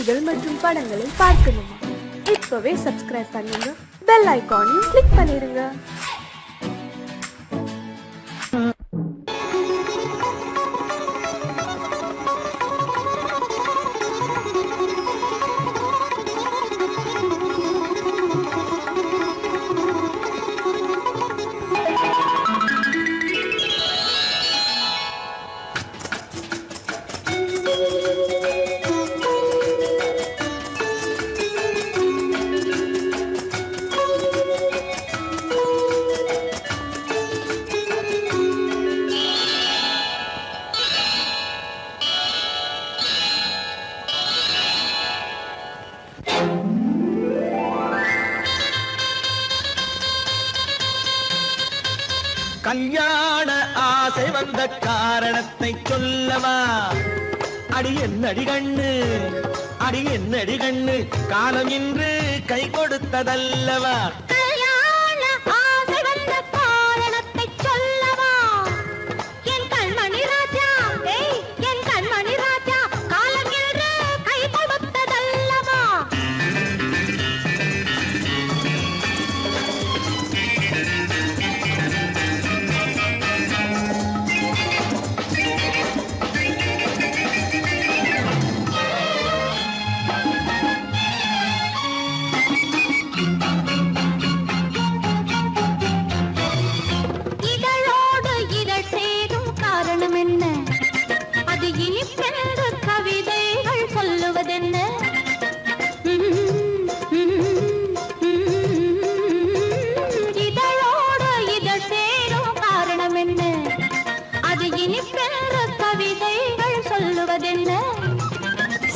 பாடல்கள் மற்றும் படங்களை பார்க்கணுமா? இப்பவே சப்ஸ்கிரைப் பண்ணுங்க, பெல் ஐகானையும் கிளிக் பண்ணிருங்க. கல்யாண ஆசை வந்த காரணத்தை சொல்லவா? அடி என்னடி கண்ணு, அடி என்னடி கண்ணு, காலம் இன்று கை கொடுத்ததல்லவா? கல்யாண ஆசை வந்த காரணத்தை சொல்லவா? என் கண்மணி ராஜா, என் கண்மணி ராஜா, காலம் இன்று கை கொடுத்ததல்லவா?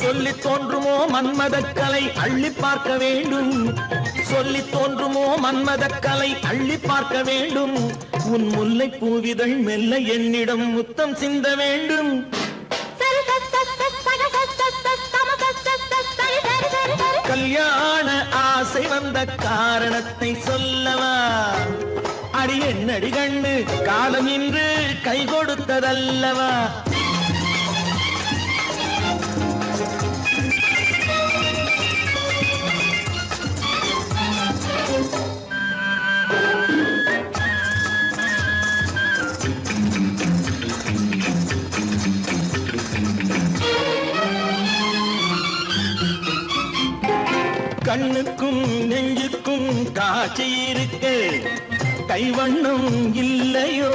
சொல்லி தோன்றுமோ மன்மதக்கலை அள்ளி பார்க்க வேண்டும், சொல்லி தோன்றுமோ மன்மதக்கலை அள்ளி பார்க்க வேண்டும். உன் முல்லை பூவிதழ் மெல்ல என்னிடம் முத்தம் சிந்த வேண்டும். கல்யாண ஆசை வந்த காரணத்தை சொல்லவா? அடி என்னடி கண்டு, காலம் இன்று கை கொடுத்ததல்லவா? கண்ணுக்கும் நெஞ்சுக்கும் காட்சி இருக்கு, கைவண்ணம் இல்லையோ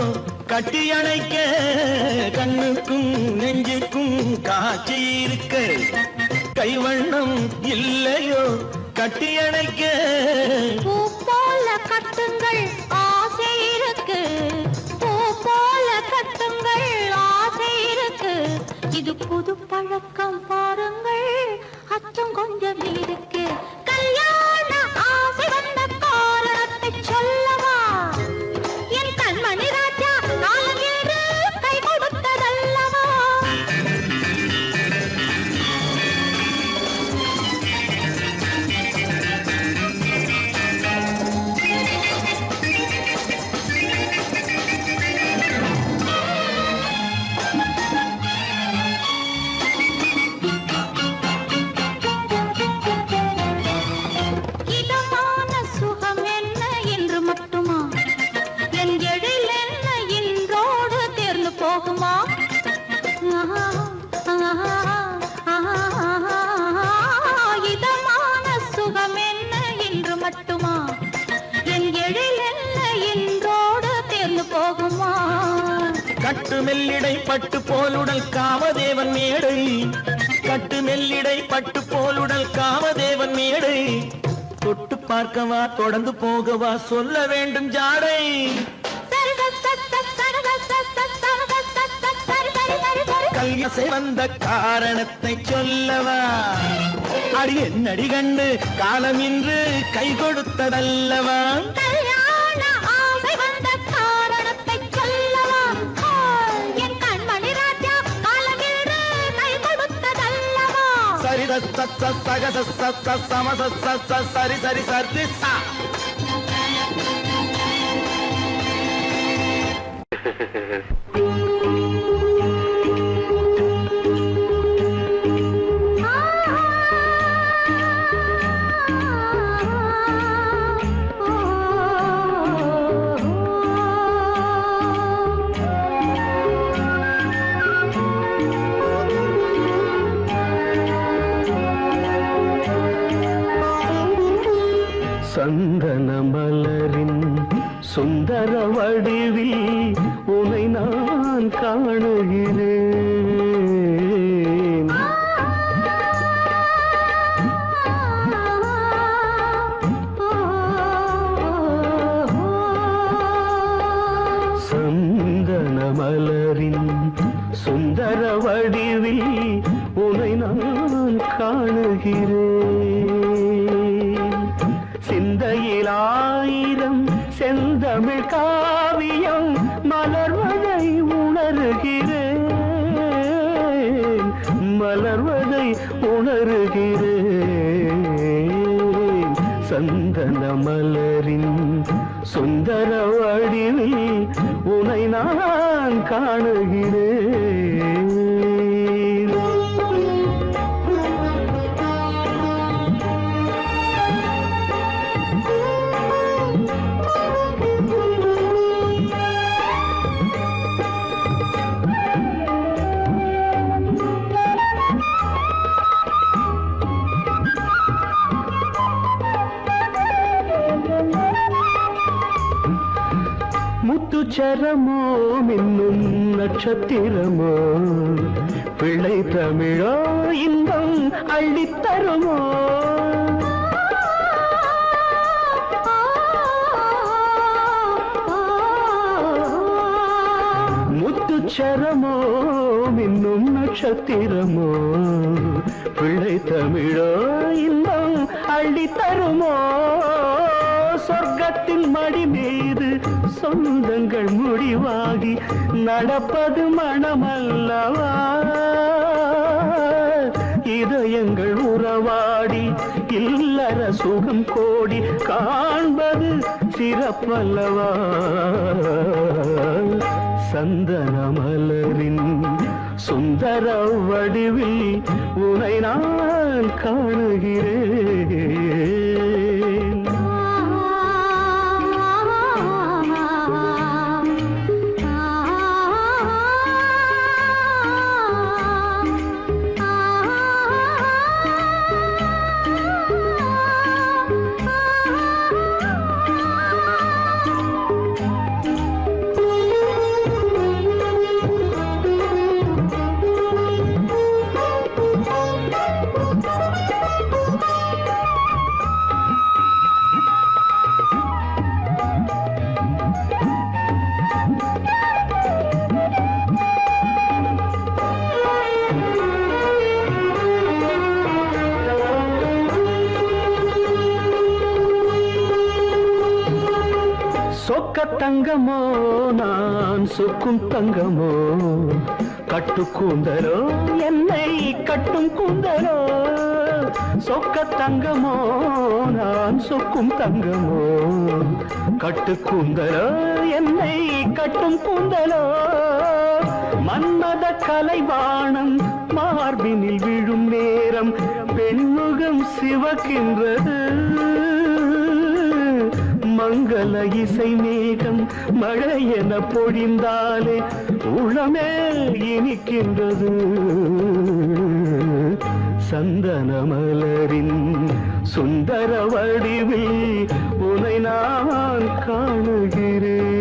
கட்டி அணைக்க? கண்ணுக்கும் நெஞ்சுக்கும் காட்சி இருக்கு, கைவண்ணம் இல்லையோ கட்டி அணைக்க? பூ போல கட்டுங்கள் ஆசை இருக்கு, பூ போல கட்டுங்கள் ஆசை இருக்கு. இது புது பழக்கம் பாருங்கள், அச்சம் கொஞ்சம் இருக்கு. கல்யாண ஆசை வந்த காரணத்தை சொல்லவா? என் கண்மணி ராஜா, காலம் ஏறு கை கொடுத்ததல்லவா? கட்டு மெல்லிடை பட்டு போலுடல் காமதேவன் மேடை, கட்டு மெல்லிடை பட்டு போலுடல் காமதேவன் மேடை. தொட்டு பார்க்கவா தொடர்ந்து போகவா சொல்ல வேண்டும் ஜாடை. கல்யாண வந்த காரணத்தை சொல்லவா? அடி என்னடி கண்டு, காலம் இன்று கை கொடுத்ததல்லவா? சரி சரி சரி சா. சந்தன மலரின் சுந்தர வடிவில் உனை நான் காணுகிறேன். சந்தன மலரின் சுந்தர வடிவில் உனை நான் காணுகிறேன். சிந்தையில் ஆயிரம் செந்தமிழ் காவியம் மலர்வதை உணர்கிறேன், மலர்வதை உணர்கிறேன். சந்தன மலரின் சுந்தர வடிவில் உனை நான் காணுகிறேன். முத்துச்சரமோ மின்னும் நட்சத்திரமோ பிள்ளை தமிழோ இன்பம் அள்ளித்தருமோ. முத்துச்சரமோ மின்னும் நட்சத்திரமோ பிள்ளை தமிழோ இன்பம் அள்ளித்தருமோ. சொர்க்கத்தின் மடி மீது சொந்தங்கள் முடிவாகி நடப்பது மனமல்லவா. இதயங்கள் உறவாடி இல்லற சுகம் கோடி காண்பது சிறப்பல்லவா. சந்தன மலரின் சுந்தர வடிவில் உனை நான் காணுகிறேன். சொக்க தங்கமோ நான் சொக்கும் தங்கமோ கட்டு கூந்தலோ என்னை கட்டும் கூந்தலோ. சொக்க தங்கமோ நான் சொக்கும் தங்கமோ கட்டு கூந்தலோ என்னை கட்டும் கூந்தலோ. மன்மத கலைவாணம் மார்பினில் விழும் நேரம் பெண்முகம் சிவக்கின்றது. மங்கள இசை மேகம் மழை என பொழிந்தாலே உளமே இனிக்கின்றது. சந்தன மலரின் சுந்தர வடிவில் உனை நான் காணுகிறேன்.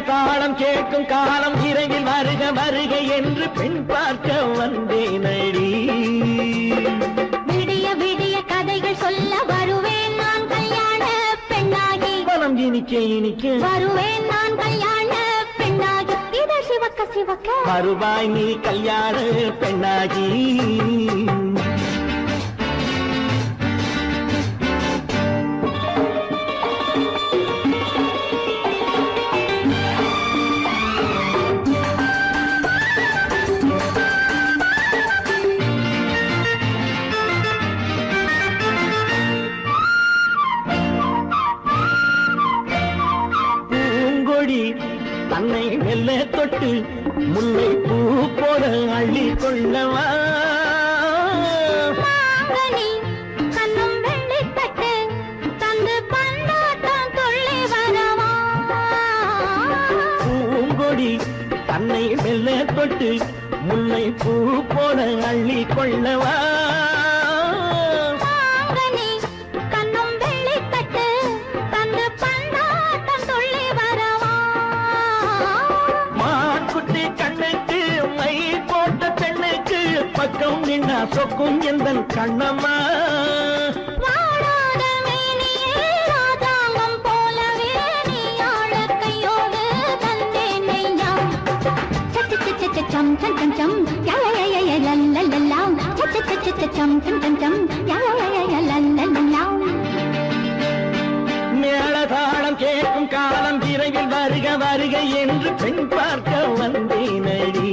தாளம் கேட்கும் காலம் இரவில் வருக வருக என்று பெண் பார்க்க வந்தேன் அடி. விடிய விடிய கதைகள் சொல்ல வருவேன் நான் கல்யாண பெண்ணாகி. மனம் இனிக்க இனிக்க வருவேன் நான் கல்யாண பெண்ணாகி. இதை சிவக்க சிவக்க வருவாய் நீ கல்யாண பெண்ணாகி. தன்னை மெல்ல தொட்டு முல்லை பூ போல அள்ளி கொள்ளவா மாங்கனி கண்ணும் வெள்ளித்தட்டு தந்து பந்தாட்டம் துள்ளி வரவா பூங்கொடி தன்னை மெல்ல தொட்டு முல்லை பூ போல அள்ளி கொள்ளவா மாங்கனி கண்ணும் வெள்ளித்தட்டு தந்து பந்தாட்டம் துள்ளி வரவா மாக்குட்டி கண்ணுக்கு மை போட்ட பெண்ணுக்கு பக்கம் நின்னா சொக்கும் எந்தன் கண்ணம்மா வாடாத மேனியே ராதாங்கம் போலவே நீ ஆழக் கையோடு தந்தேன் நெய்யாம். சம் சம் சம் சம் யா யா யா யா லல்லல்லா. சம் சம் சம் சம் யா யா யா யா லல்லல்லா. மேளதாளம் கேட்கும் காலம் விரைவில் வருக வருக என்று பெண் பார்க்க வந்தேனடி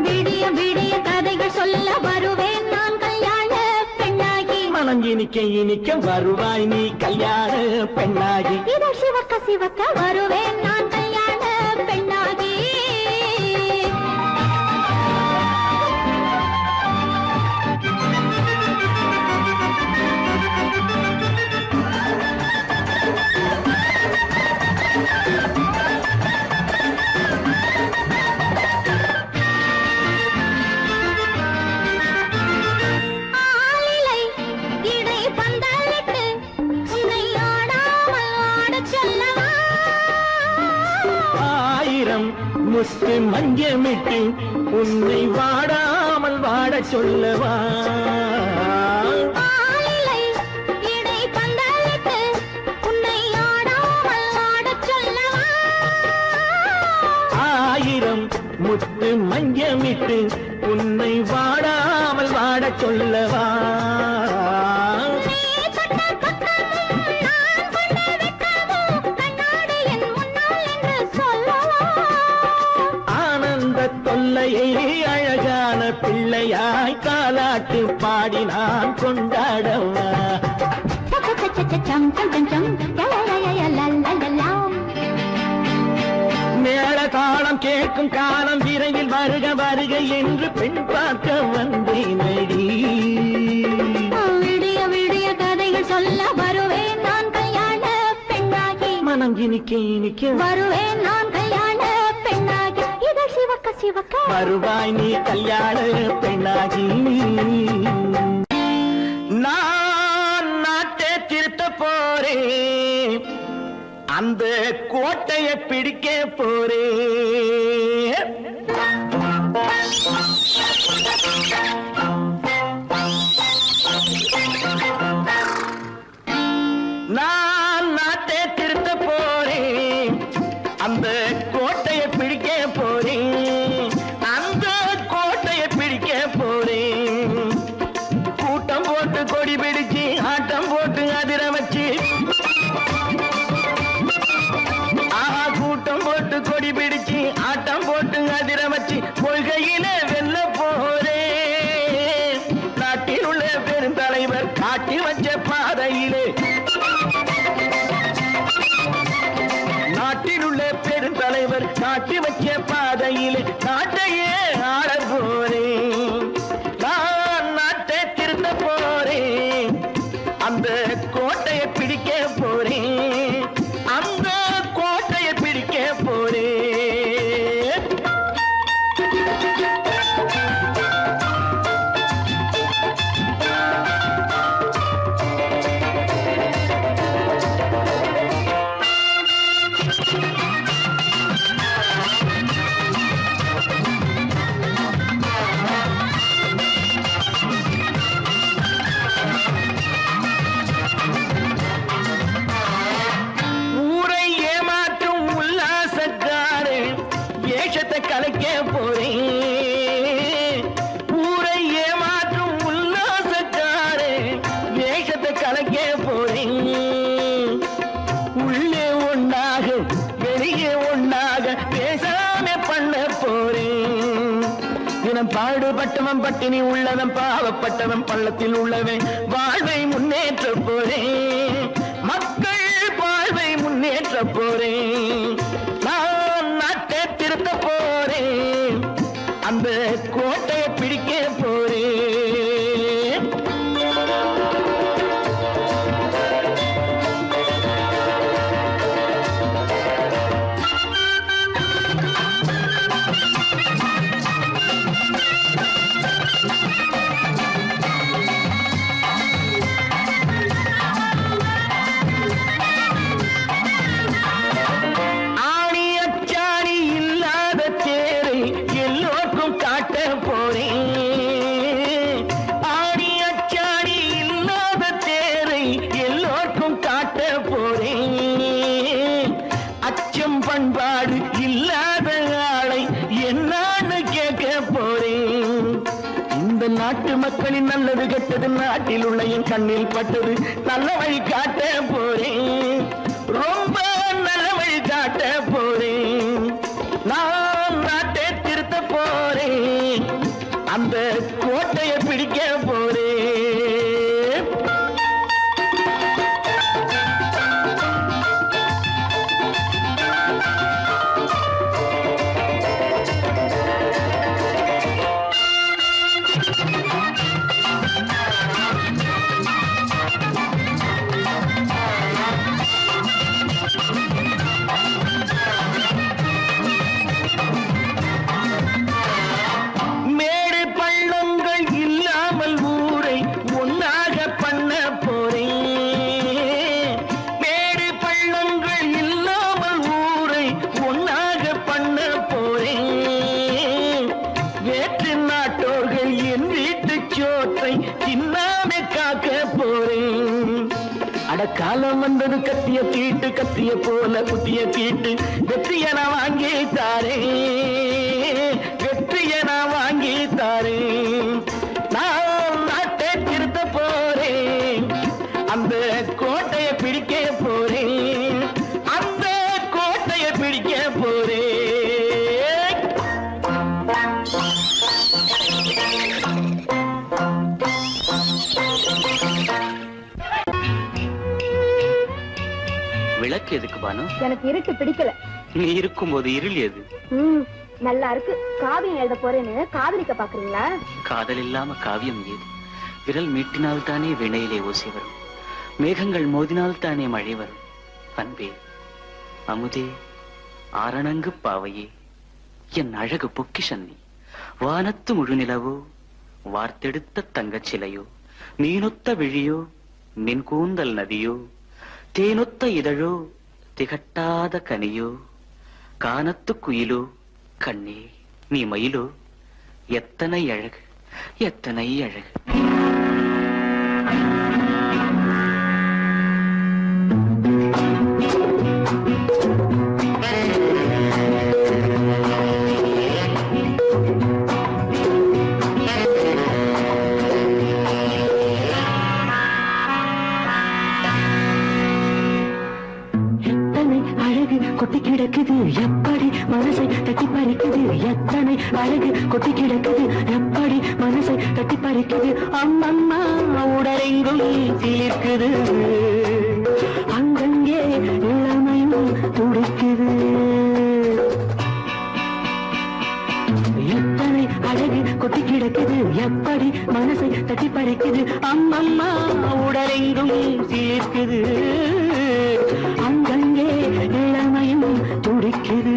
விடிய விடிய கதைகள் சொல்ல வருவேன் நான் கல்யாண பெண்ணாகி. மனம் இனிக்க இனிக்க வருவாய் நீ கல்யாண பெண்ணாகி இதழ் சிவக்க சிவக்க வருவேன் நான் கல்யாண பெண்ணாகி. ஆலிலை இடை பந்தலிட்டு உன்னை ஆடாமல் ஆடச் சொல்லவா. ஆயிரம் முத்து மஞ்சமிட்டு உன்னை வாடாமல் வாடச் சொல்லவா ஆலிலை இடை பந்தலிட்டு உன்னை ஆடாமல் ஆடச் சொல்லவா. ஆயிரம் முத்து மஞ்சமிட்டு உன்னை வாடாமல் வாடச் சொல்லவா நீ தொட்ட பக்கமும் நான் கொண்ட வெட்கமும் கண்ணாடி என் முன்னால் என்று சொல்லவா. ஆனந்த தொல்லையை அழகான பிள்ளையாய் காலாட்டு பாடி நான் கொண்டாடவா சம் சம் சம் சம் யா யா யா யா லல்லல்லா. மேள தாளம் கேட்கும் காலம் விரைவில் வருக வருக என்று பெண் பார்க்க வந்தேனடி விடிய விடிய கதைகள் சொல்ல வருவேன் நான் கல்யாண பெண்ணாகி. மனம் இனிக்க இனிக்க வருவேன் நான் கல்யாண பெண்ணாகி. இதழ் சிவக்க சிவக்க வருவாய் நீ கல்யாண பெண்ணாகி நான் நாட்டை திருத்த போறேன் அந்த கோட்டையை பிடிக்க போறேன் நான் நாட்டை திருத்த போறேன் அந்த கோட்டையை பிடிக்க போறேன் அந்த கோட்டையை பிடிக்க போறேன் கூட்டம் போட்டு கொடி பிடிச்சு ஆட்டம் போட்டு அதிர வச்சு ஆஹா கூட்டம் போட்டு கொடி பிடிச்சு ஆட்டம் போட்டு அதிர வச்சு கொள்கையில வெல்ல போறேன் நாட்டில் உள்ள பெருந்தலைவர் காட்டி வச்ச பாதையிலே நாட்டில் உள்ள பெருந்தலைவர் காட்டி வச்ச பாதையிலே நாட்டையே ஆள போறேன் நான் நாட்டை திருத்த போறேன் அந்த கோட்டையை பிடிக்க போறேன் அந்த கோட்டையை பிடிக்க போறேன் ஊரை ஏமாற்றும் உல்லாசக்காரே ஏஷத்தை கலைக்க போறேன் ஊரை ஏமாற்றும் உல்லாசக்காரே ஏஷத்தை கலைக்க போறேன் உள்ளே ஒன்றாக வெளியே ஒன்றாக பேசாம பண்ண போறேன் தினம் பாடுபட்டவன் பட்டினி உள்ளவன் பாவப்பட்டவன் பள்ளத்தில் உள்ளவன் வாழ்வை முன்னேற்ற போறேன் மக்கள் வாழ்வை முன்னேற்ற போறேன் பண்பாடு இல்லாத ஆளை என்னான்னு கேட்க போறேன். இந்த நாட்டு மக்களின் நல்லது கெட்டது நாட்டில் உள்ள என் கண்ணில் பட்டது நல்ல வழி காட்ட போறேன். ரொம்ப நல்ல வழி காட்ட போறேன். நான் நாட்டை திருத்த போறேன். அந்த கோட்டையை பிடிக்க போறேன். மேடு பள்ளங்கள் இல்லாமல் ஊரை ஒன்னாக பண்ண போறேன். மேடு பள்ளங்கள் இல்லாமல் ஊரை ஒன்னாக பண்ண போறேன். வேற்று நாட்டோர்கள் என் வீட்டு சோற்றை தின்னாம காக்க போறேன். அடக்காலம் வந்தது கத்திய தீட்டு, கத்திய போல குத்திய தீட்டு, வெற்றிய நான் வாங்கி தாரேன். வெற்றிய நான் வாங்கி தாரேன். நான் நாட்டை திருத்த போறேன். அந்த கோட்டையை பிடிக்க போறேன். அந்த கோட்டையை பிடிக்க போறேன். விளக்கு எதுக்கு பானு? எனக்கு இருட்டு பிடிக்கல. நீ இருக்கும்போது இருள் எது? நல்லா இருக்கு. காவியம் எழுத போறேன்னு காதலிக்க பாக்குறீங்களா? காதல் இல்லாம காவியம் ஏது? விரல் மீட்டினால் தானே வினையிலே ஓசை வரும். மேகங்கள் மோதினால் தானே மழை வரும். அன்பே, அமுதே, ஆரணங்கு பாவையே, என் அழகு பொக்கிஷன்னி, வானத்து முழுநிலவோ, வார்த்தெடுத்த தங்கச் சிலையோ, மீனொத்த விழியோ, நின் கூந்தல் நதியோ, தேனொத்த இதழோ, திகட்டாத கனியோ, கானத்து குயிலோ, கண்ணே நீ மயிலோ, எத்தனை அழகு, எத்தனை அழகு. கொட்டி கிடக்குது எப்படி மனசை தட்டி பறிக்குது. எத்தனை அழகு கொட்டி கிடக்குது எப்படி மனசை தட்டி பறிக்குது. அம்மம்மா உடலெங்கும் சிலிர்க்குது. அங்கங்கே இளமையும் துடிக்குது. எத்தனை அழகு கொட்டி கிடக்குது எப்படி மனசை தட்டி பறிக்குது. அம்மம்மா உடலெங்கும் சிலிர்க்குது. அங்கங்கே இளமையும் துடிக்குது.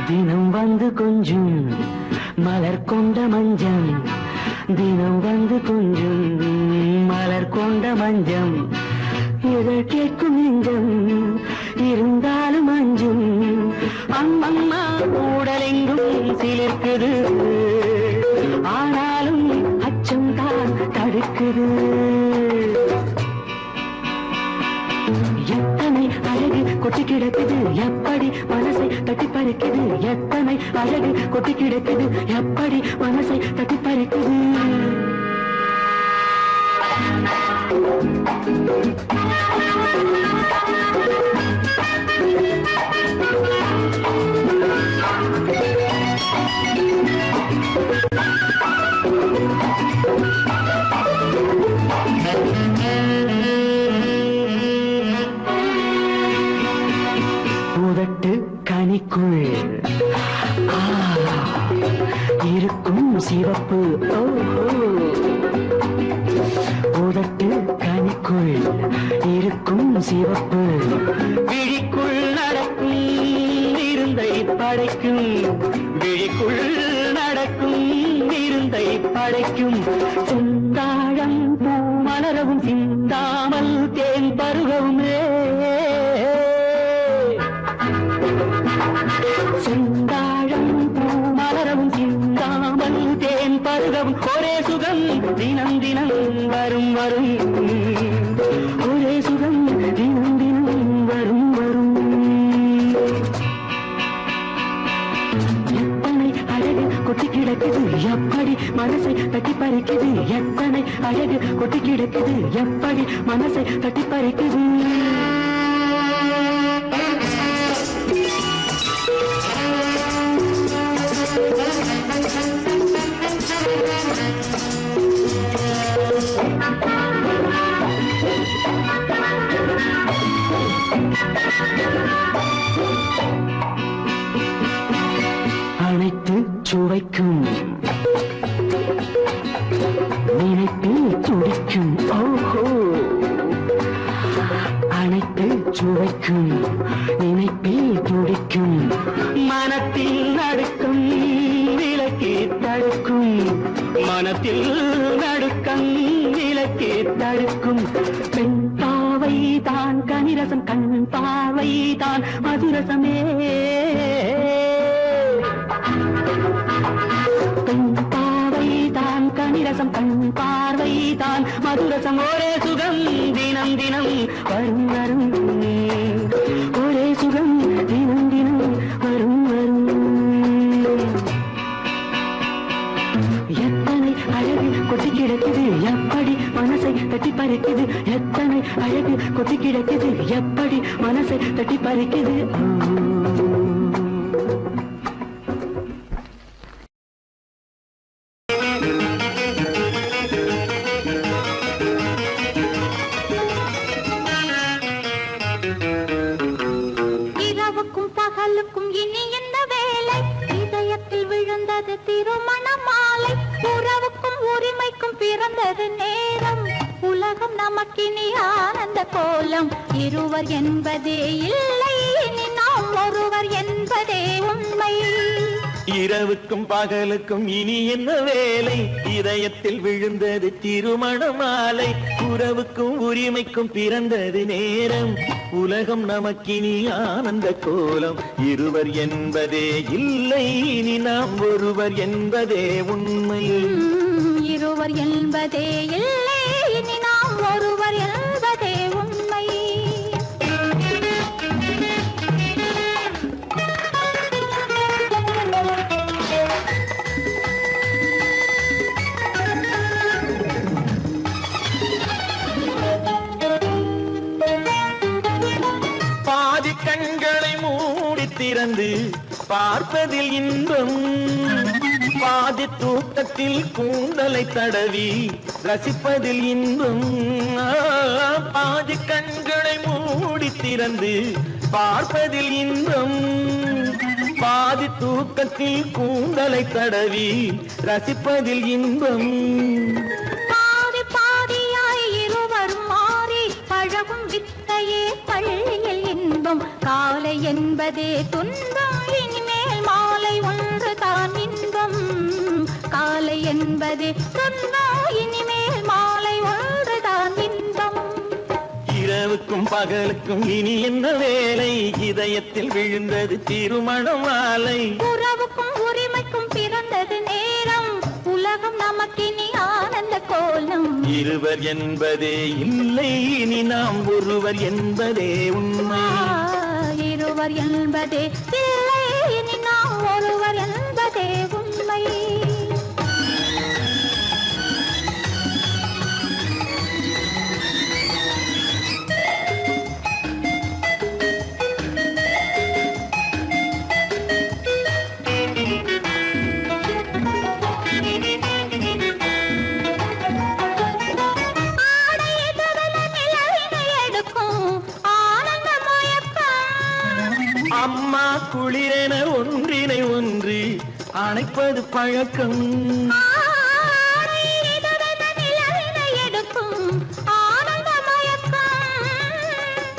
தினம் வந்து கொஞ்சம் மலர் கொண்ட மஞ்சம். தினம் வந்து கொஞ்சம் மலர் கொண்ட மஞ்சம். இதழ் கேட்கும் நெஞ்சம் இருந்தாலும் அஞ்சும். அம்மம்மா உடலெங்கும் சிலிர்க்குது. ஆனாலும் அச்சம் தான் தடுக்குது. எத்தனை அழகு கொட்டி கிடக்குது எப்படி மனசை தட்டி பறிக்குது. எத்தனை அழகு கொட்டி கிடக்குது எப்படி மனசை தட்டி பறிக்குது. உதட்டு கனிக்குள் இருக்கும் சிவப்பு. உதட்டு கனிக்குள் இருக்கும் சிவப்பு. விழிக்குள் நடக்கும் இருந்தை படைக்கும். விழிக்குள் நடக்கும் இருந்தை படைக்கும். செந்தாழம் பூ மலரவும் சிந்தாமல் தேன் பருகவும். செந்தாழம் பூ மலரவும் சிந்தாமல் தேன் பருகவும். ஒரே ஒரே சுகம் தினம் தினம் வரும் வரும் ஒரே சுகம் தினம் தினம் வரும் வரும் எத்தனை அழகு கொட்டி கிடக்குது எப்படி மனசை தட்டி பறிக்குது எத்தனை அழகு கொட்டி கிடக்குது எப்படி மனசை தட்டி பறிக்குது அனைத்து சுவைக்கும் நினைப்பில் துடிக்கும் ஓஹோ அனைத்து சுவைக்கும் நினைப்பில் துடிக்கும் மனத்தில் நடுக்கும் விலக்கி தடுக்கும் மனத்தில் நடுக்கம் விலக்கி தடுக்கும் பெண் பாவை தான் கனிரசம் கண் பாவை தான் மதுரசமே பெண் பாவை தான் கனிரசம் கண் பார்வை தான் மதுரசம் ஒரே சுகம் தினம் தினம் வரும் வரும் ஒரே சுகம் தினம் தினம் வரும் வரும் எத்தனை அழகு கொட்டி கிடக்குது எப்படி மனசை தட்டி பறிக்குது எத்தனை அழகு கொட்டி கிடக்குது எப்படி மனசை தட்டி பறிக்குது இரவுக்கும் பகலுக்கும் இனி என்ன வேலை இதயத்தில் விழுந்தது திருமண மாலை உறவுக்கும் உரிமைக்கும் பிறந்தது நேரம் உலகம் நமக்கினி ஆனந்த கோலம் இருவர் என்பதே இல்லை இனி நாம் ஒருவர் என்பதே உண்மை இரவுக்கும் பகலுக்கும் இனி என்ன வேலை இதயத்தில் விழுந்தது திருமண மாலை உறவுக்கும் உரிமைக்கும் பிறந்தது நேரம் உலகம் நமக்கினி ஆனந்த கோலம் இருவர் என்பதே இல்லை இனி நாம் ஒருவர் என்பதே உண்மை இருவர் என்பதே இல்லை இனி நாம் ஒருவர் என்பதே உண்மை பாதி கண்களை மூடி திறந்து பார்ப்பதில் இன்பம் பாதி தூக்கத்தில் கூந்தலை தடவி ரசிப்பதில் இன்பம் பாதி கண்களை மூடி திறந்து பார்ப்பதில் இன்பம் பாதி தூக்கத்தில் கூந்தலை தடவி ரசிப்பதில் இன்பம் பாதி பாதியாய் இருவரும் மாறி பழகும் வித்தையே பள்ளியில் இன்பம் காலை என்பதே துன்பம் இனிமேல் மாலை ஒன்று தான் இன்பம் காலை என்பதே துன்பம் இனிமேல் மாலை ஒன்று தான் இன்பம் இரவுக்கும் பகலுக்கும் இனி என்ன வேலை இதயத்தில் விழுந்தது திருமண மாலை உறவுக்கும் உரிமைக்கும் பிறந்தது நேரம் உலகம் நமக்கினி ஆனந்த கோலம் இருவர் என்பதே இல்லை இனி நாம் ஒருவர் என்பதே உண்மை இருவர் என்பதே இல்லை இனி நாம் ஒருவர் என்பதே உண்மை அம்மா குளிரென ஒன்றினை ஒன்று அணைப்பது பழக்கம்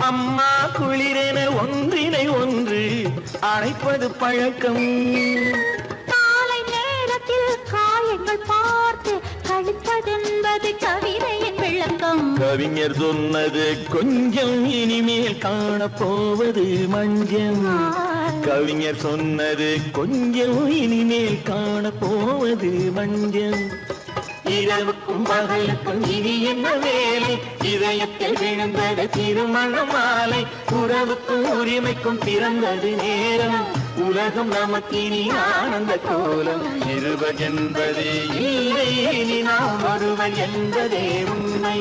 அம்மா குளிரென ஒன்றினை ஒன்று அணைப்பது பழக்கம் காலை நேரத்தில் காயங்கள் பார்த்து கழிப்பதென்பது கவிதையின் விளக்கம் கவிஞர் சொன்னது கொஞ்சம் இனிமேல் காணப்போவது மஞ்சம் கவிஞர் சொன்னது கொஞ்சம் இனிமேல் காணப்போவது மஞ்சம் இரவுக்கும் பகலுக்கும் இனி என்ன வேலை இதயத்தில் விழுந்தது திருமண மாலை உறவுக்கும் உரிமைக்கும் பிறந்தது நேரம் உலகம் நமக்கினி ஆனந்த கோலம் இருவர் என்பதே இல்லை இனி நாம் ஒருவர் என்பதே உண்மை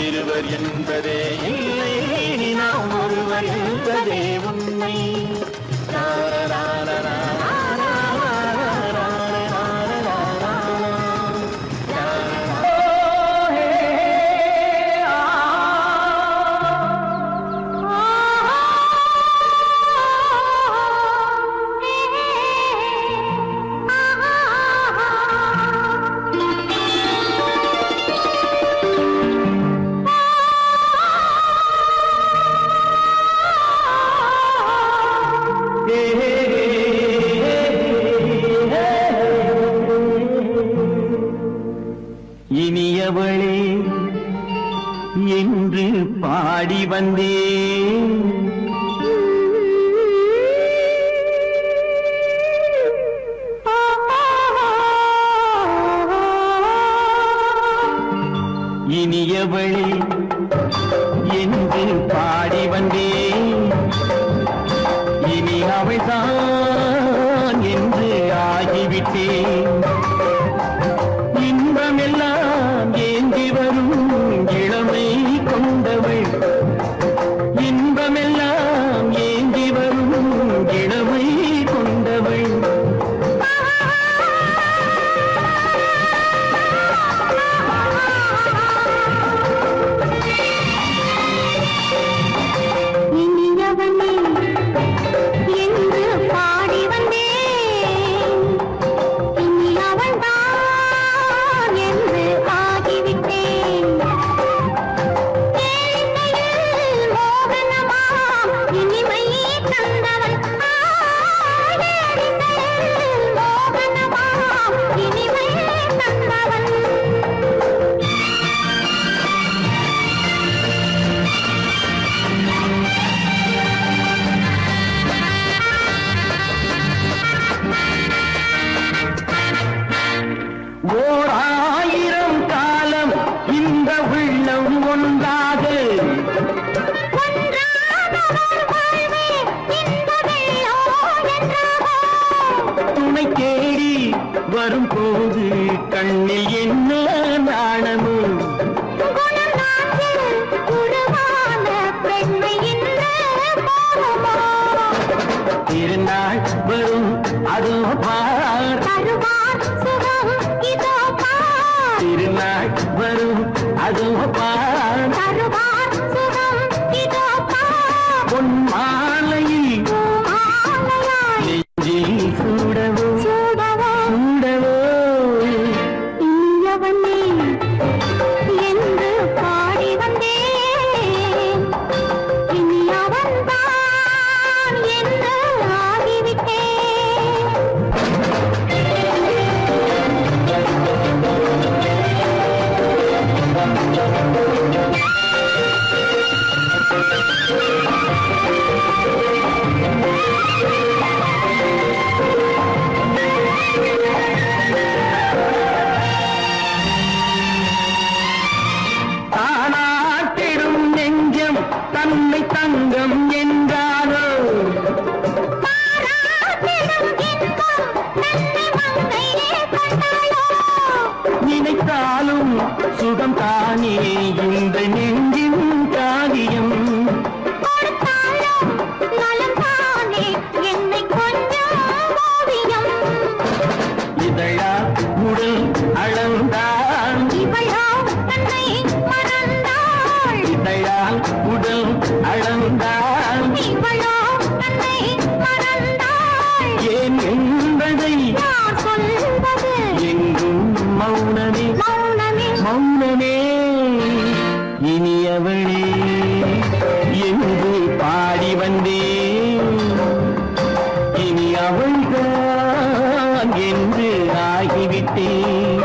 இருவர் என்பதே இல்லை இனி நாம் ஒருவர் என்பதே உண்மை இனியவளே என்று பாடி வந்தேன் இனியவளே என்று பாடி வந்தேன் இனி அவள்தான் என்று ஆகிவிட்டேன் இன்பமெல்லாம் ஏந்தி வரும் இளமை கொண்டவள் இன்பமெல்லாம் ஏந்தி வரும் இளமை கொண்டவள் இனியவனே என்று பாடி வந்தேன் இனி அவள்தான் என்று ஆகிவிட்டேன் கேளிக்கையில் மோகனமாம் இனிமை தந்தவன் கேளிக்கையில் மோகனமாம் இனிமை தந்தவன் ஓர் ஆயிரம் காலம் இந்த உள்ளம் ஒன்றாக துணை தேடி வரும்போது கண்ணில் என்ன நாணமோ திருநாள் வரும் அதோ பார் திருநாள் வரும் அதோ பார் பொன் மாலையில் நெஞ்சில் சூடவோ சூடவோ என்று பாடி வந்தேன் இனி அவன்தான் என்று ஆகிவிட்டேன் தானாட்டிடும் நெஞ்சம் தன்னை தங்கம் என்றாரோ நினைத்தாலும் சுகம் தானே இந்த நெஞ்சின் காரியம் இதழா உடல் அளந்தான் இதழால் உடல் அளந்தான் ஏன் என்பதை எங்கும் மௌனமே மௌனமே இனியவளே என்று பாடி வந்தேன் இனி அவள்தான் என்று ஆகிவிட்டேன்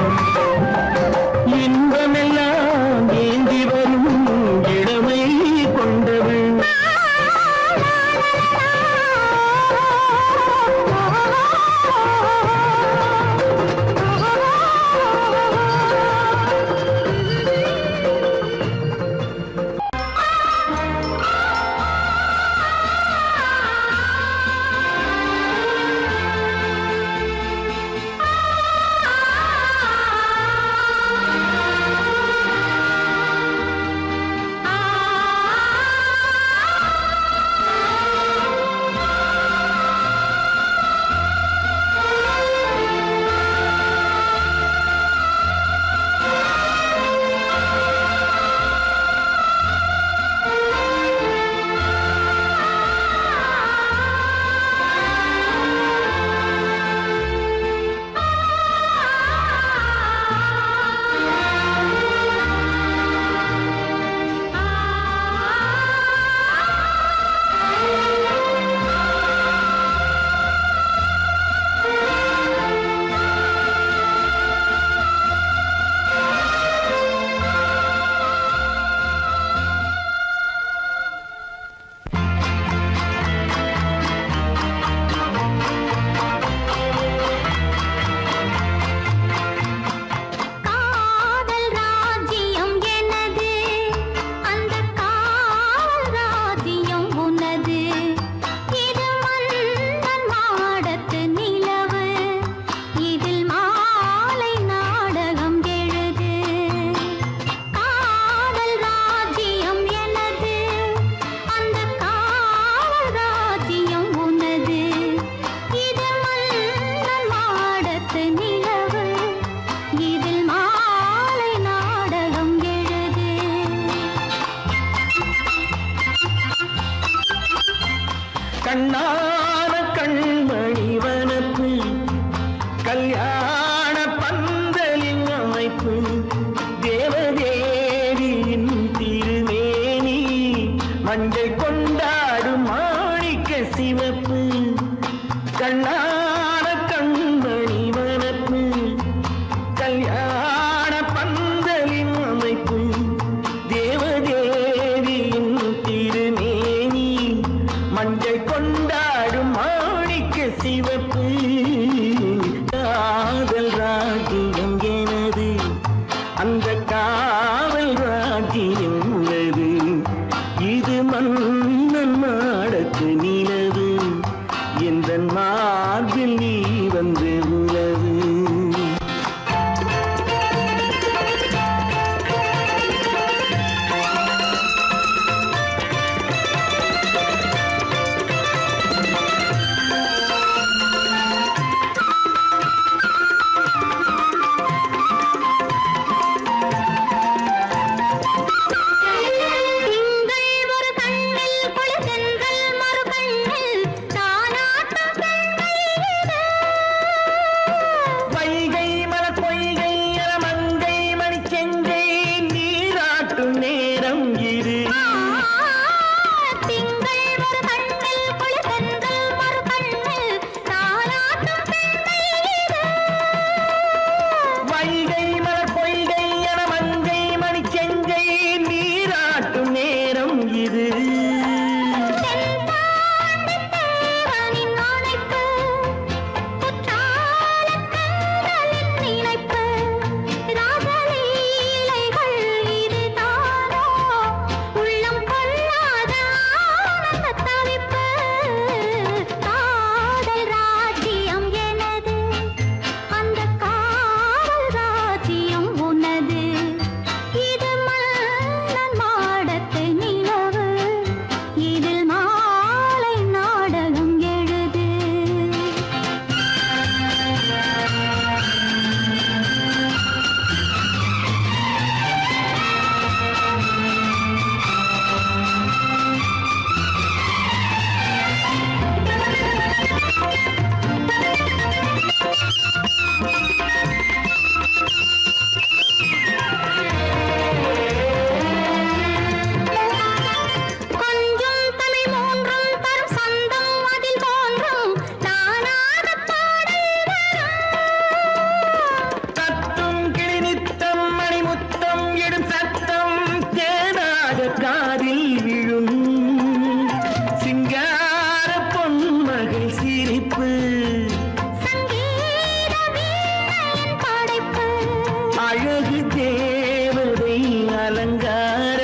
இன்பமெல்லாம் ஏந்தி வரும் இளமை கொண்டவள் கண்ணான கண்மணி வனப்பு கல்யாண பந்தலின் அமைப்பு தேவதேவியின் திருமேனி மஞ்சள் கொண்டாடும் மாணிக்க சிவப்பு கண்ணான கண்மணி வனப்பு கல்யாண பந்தலின் அமைப்பு தேவதேவியின் திருமேனி மஞ்சள் கொண்டாடும் மாணிக்க சிவப்பு காதல் ராஜ்யம் எனது அந்த காவல் ராஜ்யம் உள்ளது இது மன்னன் மாடத்து நிலவு எந்த மார்பில் நீ வந்து உலவு திங்கள் ஒரு கண்ணில் குளிர்தென்றல் மறு கண்ணில் தானாட்டம் பெண்மையிலே. வைகை மலர் பொய்கை என மங்கை மணிச்செங்கை நீராட்டும் நேரம் இது திங்கள் ஒரு கண்ணில் குளிர்தென்றல் மறு கண்ணில் தானாட்டம் பெண்மையிலே. வைகை மலர் பொய்கை என மங்கை மணிச்செங்கை நீராட்டும் நேரம் இது தென்பாண்டித் தேவனின் ஆணைப்பு, குற்றாலக் கண்களின் நினைப்பு, ராசலீலைகள் இதுதானோ, உள்ளம் கொள்ளாத ஆனந்தத் தவிப்பு. காதல் ராஜ்யம் எனது, அந்த காவல் ராஜ்யம் உனது. இது மன்னன் மாடத்து நிலவு, இதில் மாலை நாடகம் எழுது. கொஞ்சம் தமிழ் மூன்றும் தரும் சந்தம் அதில் தோன்றும் தானாகப் பாடல் வரும். தத்தும் கிளிநித்தம் மணிமுத்தம் இடும் சத்தம் தேனாக காதில் விழும் சிங்கார பொன்மகள் சிரிப்பு சங்கீத வீணையின் படைப்பு, அழகு தேவதை அலங்கார